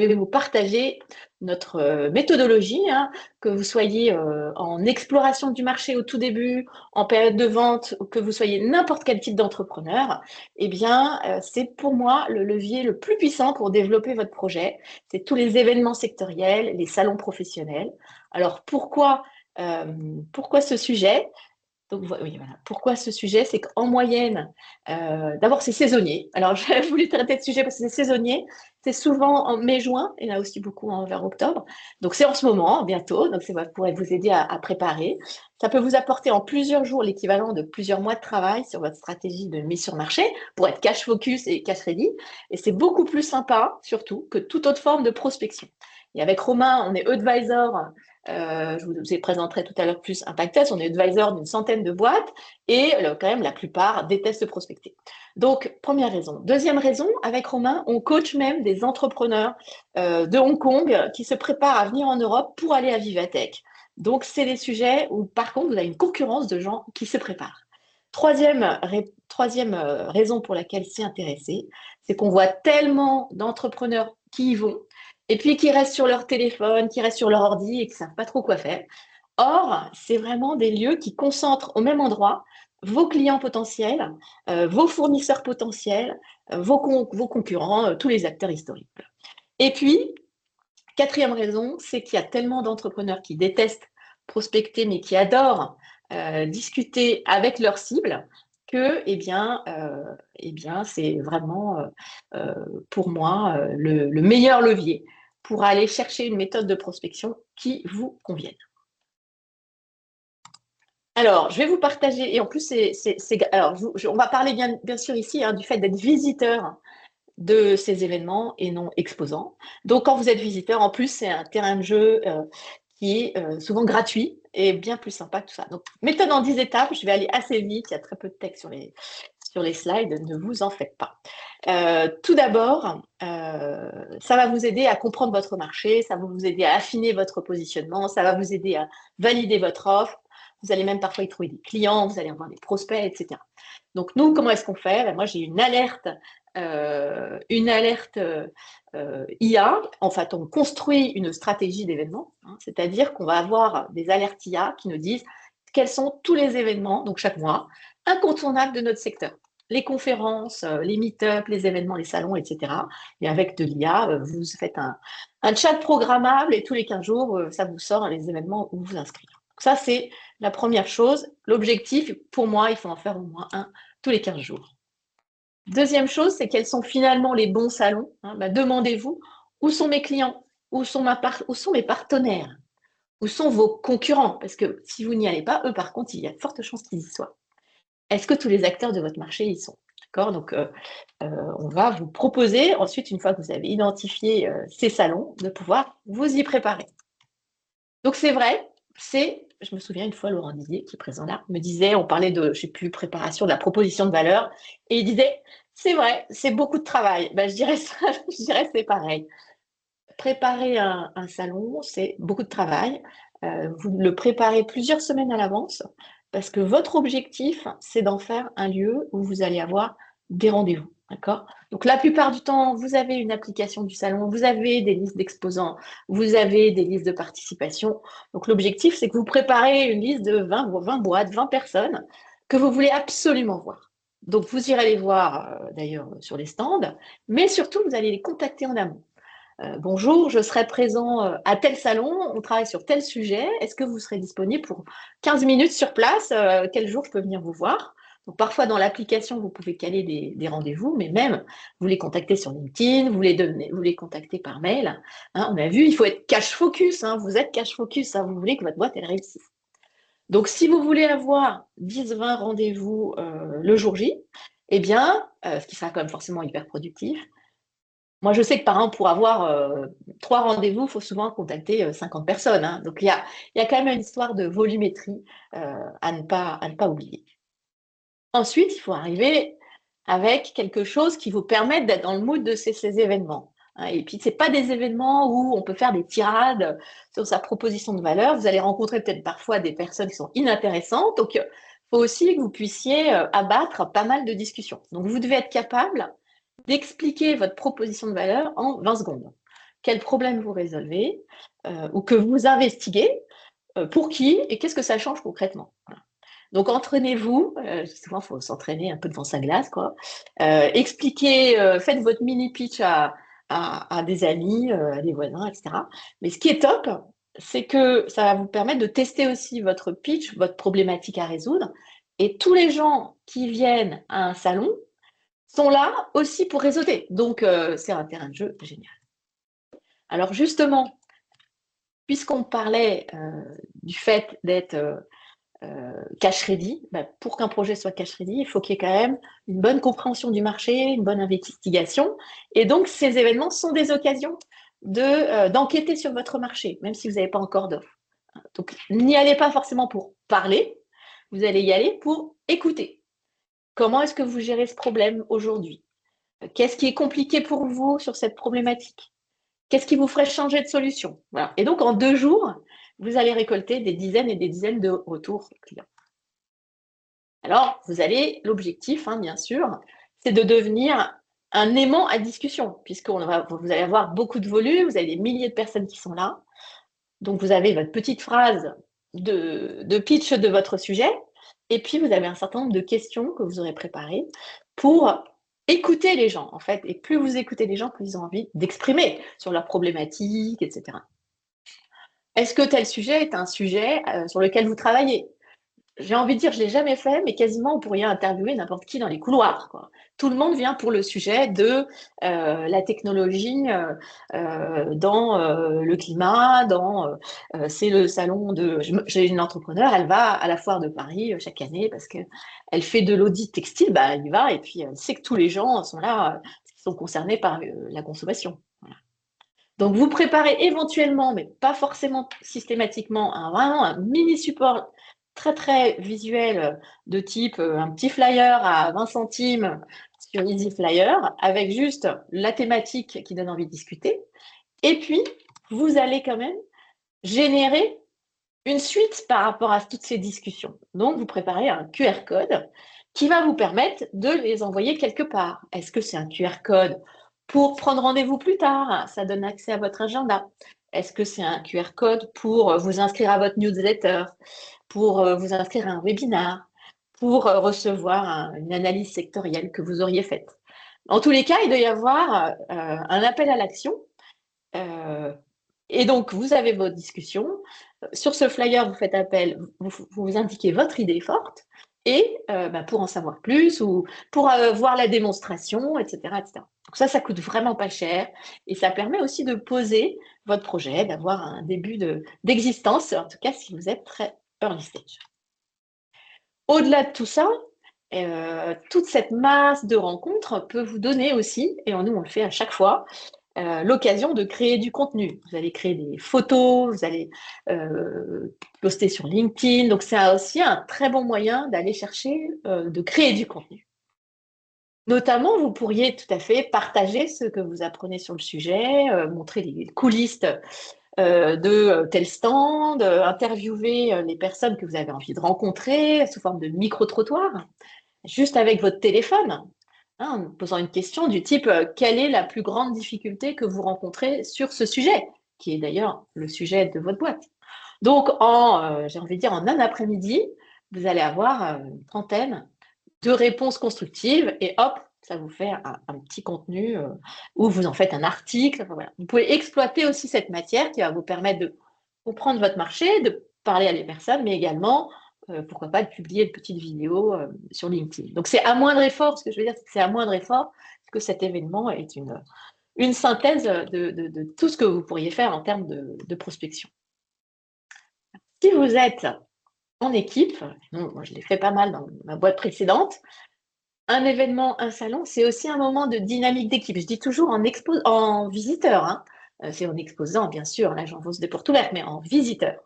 Je vais vous partager notre méthodologie, hein, que vous soyez en exploration du marché au tout début, en période de vente, ou que vous soyez n'importe quel type d'entrepreneur. Eh bien, c'est pour moi le levier le plus puissant pour développer votre projet. C'est tous les événements sectoriels, les salons professionnels. Alors, euh, pourquoi ce sujet? Donc, oui, voilà. Pourquoi ce sujet? C'est qu'en moyenne, d'abord, c'est saisonnier. Alors, j'ai voulu traiter de sujet parce que c'est saisonnier. C'est souvent en mai-juin, et là aussi beaucoup vers octobre. Donc, c'est en ce moment, bientôt. Donc, ça pourrait vous aider à préparer. Ça peut vous apporter en plusieurs jours l'équivalent de plusieurs mois de travail sur votre stratégie de mise sur marché pour être cash focus et cash ready. Et c'est beaucoup plus sympa, surtout, que toute autre forme de prospection. Et avec Romain, on est advisor. Je vous ai présenté tout à l'heure plus Impact Test. On est advisor d'une centaine de boîtes et quand même la plupart détestent prospecter. Donc, première raison. Deuxième raison, avec Romain, on coach même des entrepreneurs de Hong Kong qui se préparent à venir en Europe pour aller à Vivatech. Donc, c'est des sujets où, par contre, vous avez une concurrence de gens qui se préparent. Troisième raison pour laquelle s'y intéresser, c'est qu'on voit tellement d'entrepreneurs qui y vont et puis qui restent sur leur téléphone, qui restent sur leur ordi et qui ne savent pas trop quoi faire. Or, c'est vraiment des lieux qui concentrent au même endroit vos clients potentiels, vos fournisseurs potentiels, vos concurrents, tous les acteurs historiques. Et puis, quatrième raison, c'est qu'il y a tellement d'entrepreneurs qui détestent prospecter, mais qui adorent discuter avec leurs cibles, que, c'est vraiment, pour moi, le meilleur levier pour aller chercher une méthode de prospection qui vous convienne. Alors, je vais vous partager, et en plus, on va parler bien sûr ici, hein, du fait d'être visiteur de ces événements et non exposant. Donc, quand vous êtes visiteur, en plus, c'est un terrain de jeu qui est souvent gratuit et bien plus sympa que tout ça. Donc, méthode en 10 étapes, je vais aller assez vite, il y a très peu de texte sur les slides, ne vous en faites pas. Tout d'abord, ça va vous aider à comprendre votre marché, ça va vous aider à affiner votre positionnement, ça va vous aider à valider votre offre. Vous allez même parfois y trouver des clients, vous allez avoir des prospects, etc. Donc, nous, comment est-ce qu'on fait? Ben, moi, j'ai une alerte IA. En fait, on construit une stratégie d'événements, hein, c'est-à-dire qu'on va avoir des alertes IA qui nous disent quels sont tous les événements, donc chaque mois, incontournables de notre secteur. Les conférences, les meet-up, les événements, les salons, etc. Et avec de l'IA, vous faites un chat programmable et tous les 15 jours, ça vous sort les événements où vous inscrire. Donc ça, c'est la première chose. L'objectif, pour moi, il faut en faire au moins un tous les 15 jours. Deuxième chose, c'est quels sont finalement les bons salons, hein. Ben, demandez-vous où sont mes clients, où sont mes partenaires, où sont vos concurrents, parce que si vous n'y allez pas, eux par contre, il y a de fortes chances qu'ils y soient. Est-ce que tous les acteurs de votre marché y sont? D'accord. Donc, on va vous proposer ensuite, une fois que vous avez identifié ces salons, de pouvoir vous y préparer. Donc, c'est vrai, je me souviens une fois, Laurent Didier, qui est présent là, me disait, on parlait de, je ne sais plus, préparation de la proposition de valeur, et il disait, c'est vrai, c'est beaucoup de travail. Ben, je dirais ça, je dirais c'est pareil. Préparer un salon, c'est beaucoup de travail. Vous le préparez plusieurs semaines à l'avance, parce que votre objectif, c'est d'en faire un lieu où vous allez avoir des rendez-vous. D'accord? Donc, la plupart du temps, vous avez une application du salon, vous avez des listes d'exposants, vous avez des listes de participation. Donc, l'objectif, c'est que vous préparez une liste de 20 boîtes, 20 personnes que vous voulez absolument voir. Donc, vous irez les voir d'ailleurs sur les stands, mais surtout, vous allez les contacter en amont. Bonjour, je serai présent à tel salon, on travaille sur tel sujet. Est-ce que vous serez disponible pour 15 minutes sur place? Quel jour je peux venir vous voir? Donc, parfois, dans l'application, vous pouvez caler des rendez-vous, mais même, vous les contactez sur LinkedIn, vous les contactez par mail. Hein, on a vu, il faut être cash focus. Hein, vous êtes cash focus. Hein, vous voulez que votre boîte, elle réussisse. Donc, si vous voulez avoir 10-20 rendez-vous le jour J, eh bien, ce qui sera quand même forcément hyper productif, moi, je sais que par exemple, pour avoir 3 rendez-vous, il faut souvent contacter 50 personnes. Hein. Donc, il y a quand même une histoire de volumétrie à ne pas oublier. Ensuite, il faut arriver avec quelque chose qui vous permette d'être dans le mood de ces événements. Hein. Et puis, ce n'est pas des événements où on peut faire des tirades sur sa proposition de valeur. Vous allez rencontrer peut-être parfois des personnes qui sont inintéressantes. Donc, il faut aussi que vous puissiez abattre pas mal de discussions. Donc, vous devez être capable d'expliquer votre proposition de valeur en 20 secondes. quel problème vous résolvez ou que vous investiguez, pour qui et qu'est-ce que ça change concrètement. Voilà. Donc entraînez-vous, souvent il faut s'entraîner un peu devant sa glace, quoi. Expliquez, faites votre mini pitch à des amis, à des voisins, etc. Mais ce qui est top, c'est que ça va vous permettre de tester aussi votre pitch, votre problématique à résoudre. Et tous les gens qui viennent à un salon sont là aussi pour réseauter. Donc c'est un terrain de jeu génial. Alors justement, puisqu'on parlait du fait d'être cash ready, bah, pour qu'un projet soit cash ready, il faut qu'il y ait quand même une bonne compréhension du marché, une bonne investigation. Et donc, ces événements sont des occasions d'enquêter sur votre marché, même si vous n'avez pas encore d'offre. Donc, n'y allez pas forcément pour parler, vous allez y aller pour écouter. Comment est-ce que vous gérez ce problème aujourd'hui? Qu'est-ce qui est compliqué pour vous sur cette problématique? Qu'est-ce qui vous ferait changer de solution? Voilà. Et donc, en 2 jours, vous allez récolter des dizaines et des dizaines de retours clients. Alors, l'objectif, hein, bien sûr, c'est de devenir un aimant à discussion, vous allez avoir beaucoup de volume, vous avez des milliers de personnes qui sont là. Donc, vous avez votre petite phrase de pitch de votre sujet, et puis vous avez un certain nombre de questions que vous aurez préparées pour écouter les gens, en fait. Et plus vous écoutez les gens, plus ils ont envie d'exprimer sur leurs problématiques, etc. Est-ce que tel sujet est un sujet sur lequel vous travaillez? J'ai envie de dire, je ne l'ai jamais fait, mais quasiment on pourrait interviewer n'importe qui dans les couloirs, quoi. Tout le monde vient pour le sujet de la technologie dans le climat, c'est le salon de... J'ai une entrepreneure, elle va à la foire de Paris chaque année parce qu'elle fait de l'audit textile, bah, elle y va et puis elle sait que tous les gens sont là, qui sont concernés par la consommation. Voilà. Donc, vous préparez éventuellement, mais pas forcément systématiquement, vraiment un mini support très, très visuel de type un petit flyer à 20 centimes sur Easy Flyer avec juste la thématique qui donne envie de discuter. Et puis, vous allez quand même générer une suite par rapport à toutes ces discussions. Donc, vous préparez un QR code qui va vous permettre de les envoyer quelque part. Est-ce que c'est un QR code pour prendre rendez-vous plus tard? Ça donne accès à votre agenda. Est-ce que c'est un QR code pour vous inscrire à votre newsletter, pour vous inscrire à un webinar, pour recevoir une analyse sectorielle que vous auriez faite? En tous les cas, il doit y avoir un appel à l'action. Et donc, vous avez votre discussion. Sur ce flyer, vous faites appel, vous indiquez votre idée forte et pour en savoir plus ou pour voir la démonstration, etc., etc. Donc ça coûte vraiment pas cher et ça permet aussi de poser votre projet, d'avoir un début d'existence, en tout cas si vous êtes très early stage. Au-delà de tout ça, toute cette masse de rencontres peut vous donner aussi, et nous on le fait à chaque fois, l'occasion de créer du contenu. Vous allez créer des photos, vous allez poster sur LinkedIn. Donc, c'est aussi un très bon moyen d'aller chercher, de créer du contenu. Notamment, vous pourriez tout à fait partager ce que vous apprenez sur le sujet, montrer les coulisses de tel stand, interviewer les personnes que vous avez envie de rencontrer sous forme de micro-trottoir, juste avec votre téléphone. En posant une question du type quelle est la plus grande difficulté que vous rencontrez sur ce sujet, qui est d'ailleurs le sujet de votre boîte. Donc, j'ai envie de dire, en un après-midi, vous allez avoir une trentaine de réponses constructives et hop, ça vous fait un petit contenu où vous en faites un article. Enfin, voilà. Vous pouvez exploiter aussi cette matière qui va vous permettre de comprendre votre marché, de parler à des personnes, mais également pourquoi pas de publier une petite vidéo sur LinkedIn. Donc c'est à moindre effort, ce que je veux dire, c'est que c'est à moindre effort que cet événement est une synthèse de tout ce que vous pourriez faire en termes de prospection. Si vous êtes en équipe, moi je l'ai fait pas mal dans ma boîte précédente, un événement, un salon, c'est aussi un moment de dynamique d'équipe. Je dis toujours en visiteur, hein. C'est en exposant, bien sûr, là j'enfonce des portes ouvertes, mais en visiteur.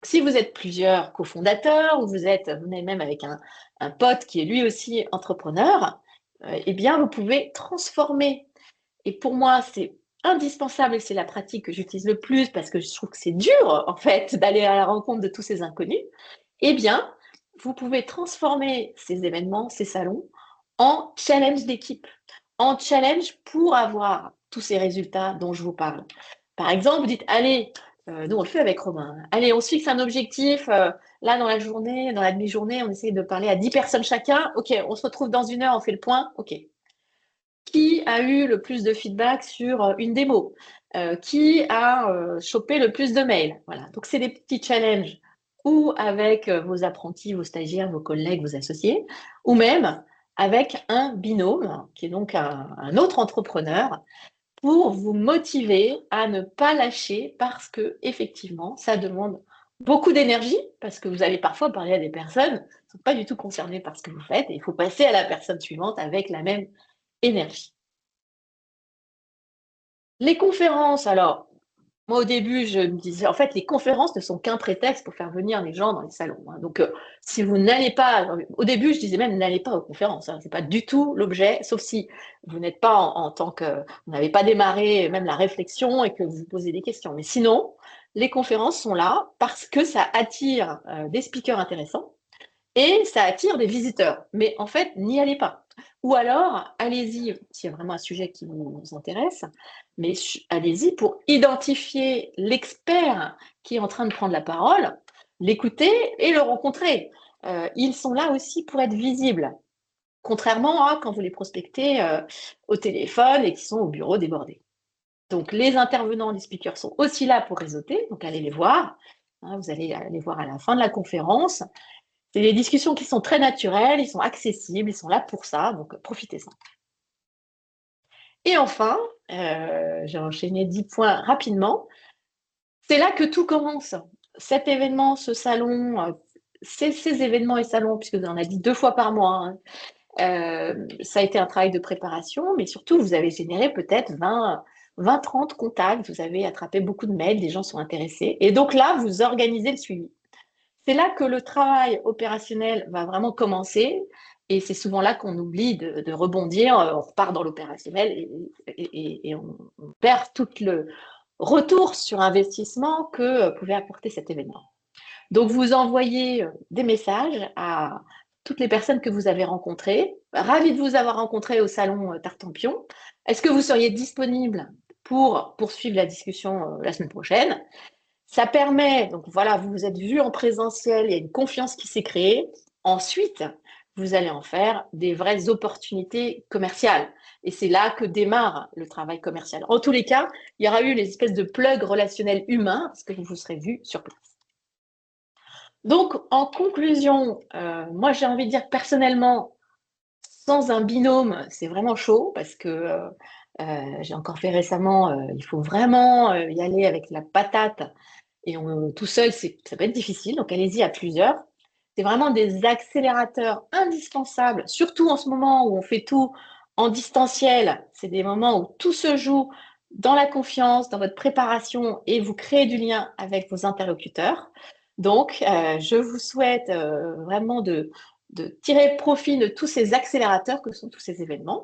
Si vous êtes plusieurs cofondateurs ou vous êtes même avec un pote qui est lui aussi entrepreneur, eh bien, vous pouvez transformer. Et pour moi, c'est indispensable et c'est la pratique que j'utilise le plus parce que je trouve que c'est dur, en fait, d'aller à la rencontre de tous ces inconnus. Eh bien, vous pouvez transformer ces événements, ces salons, en challenge d'équipe, en challenge pour avoir tous ces résultats dont je vous parle. Par exemple, vous dites, allez, nous on le fait avec Romain, hein. Allez, on se fixe un objectif, là dans la journée, dans la demi-journée, on essaye de parler à 10 personnes chacun. Ok, on se retrouve dans 1 heure, on fait le point. Ok. Qui a eu le plus de feedback sur une démo? Qui a chopé le plus de mails? Voilà. Donc, c'est des petits challenges ou avec vos apprentis, vos stagiaires, vos collègues, vos associés, ou même avec un binôme, qui est donc un autre entrepreneur, pour vous motiver à ne pas lâcher parce que, effectivement, ça demande beaucoup d'énergie parce que vous allez parfois parler à des personnes qui ne sont pas du tout concernées par ce que vous faites et il faut passer à la personne suivante avec la même énergie. Les conférences, alors, moi au début, je me disais, en fait, les conférences ne sont qu'un prétexte pour faire venir les gens dans les salons, hein. Donc, si vous n'allez pas, au début, je disais même, n'allez pas aux conférences, hein, c'est pas du tout l'objet, sauf si vous n'êtes pas en tant que, vous n'avez pas démarré même la réflexion et que vous vous posez des questions. Mais sinon, les conférences sont là parce que ça attire des speakers intéressants et ça attire des visiteurs. Mais en fait, n'y allez pas. Ou alors, allez-y, s'il y a vraiment un sujet qui vous intéresse, mais allez-y pour identifier l'expert qui est en train de prendre la parole, l'écouter et le rencontrer. Ils sont là aussi pour être visibles, contrairement à quand vous les prospectez au téléphone et qui sont au bureau débordés. Donc, les intervenants, les speakers sont aussi là pour réseauter, donc allez les voir. Hein, vous allez les voir à la fin de la conférence. C'est des discussions qui sont très naturelles, ils sont accessibles, ils sont là pour ça, donc profitez-en. Et enfin, j'ai enchaîné 10 points rapidement. C'est là que tout commence. Cet événement, ce salon, ces événements et salons, puisque vous en avez dit 2 fois par mois, hein, ça a été un travail de préparation, mais surtout, vous avez généré peut-être 20, 30 contacts, vous avez attrapé beaucoup de mails, des gens sont intéressés. Et donc là, vous organisez le suivi. C'est là que le travail opérationnel va vraiment commencer et c'est souvent là qu'on oublie de rebondir. On repart dans l'opérationnel et on perd tout le retour sur investissement que pouvait apporter cet événement. Donc, vous envoyez des messages à toutes les personnes que vous avez rencontrées. Ravi de vous avoir rencontré au salon Tartampion. Est-ce que vous seriez disponible pour poursuivre la discussion la semaine prochaine? Ça permet, donc voilà, vous vous êtes vus en présentiel, il y a une confiance qui s'est créée. Ensuite, vous allez en faire des vraies opportunités commerciales. Et c'est là que démarre le travail commercial. En tous les cas, il y aura eu les espèces de plugs relationnels humains, parce que vous vous serez vus sur place. Donc, en conclusion, moi j'ai envie de dire personnellement, sans un binôme, c'est vraiment chaud, parce que j'ai encore fait récemment, il faut vraiment y aller avec la patate et tout seul, ça peut être difficile, donc allez-y à plusieurs. C'est vraiment des accélérateurs indispensables, surtout en ce moment où on fait tout en distanciel. C'est des moments où tout se joue dans la confiance, dans votre préparation et vous créez du lien avec vos interlocuteurs. Donc, je vous souhaite vraiment de tirer profit de tous ces accélérateurs que sont tous ces événements.